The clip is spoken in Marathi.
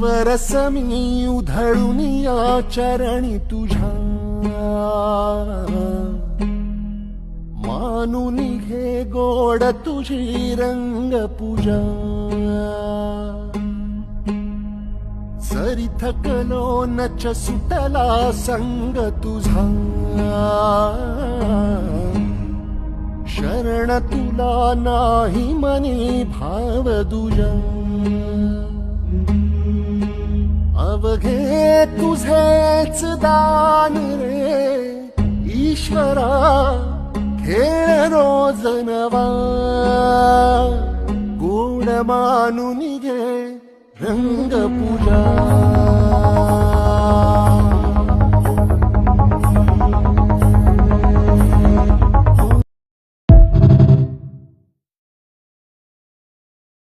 नवरस मी उधळून या चरणी तुझ्या, मानून घे गोड तुझी रंग पूजा. जरी थकलो नच सुटला संग तुझा, शरण तुला नाही मनी भाव दुजा. अवघे तुझेच दान रे ईश्वरा, खेळ रोज नवा. गोड मानून घे रंग पूजा.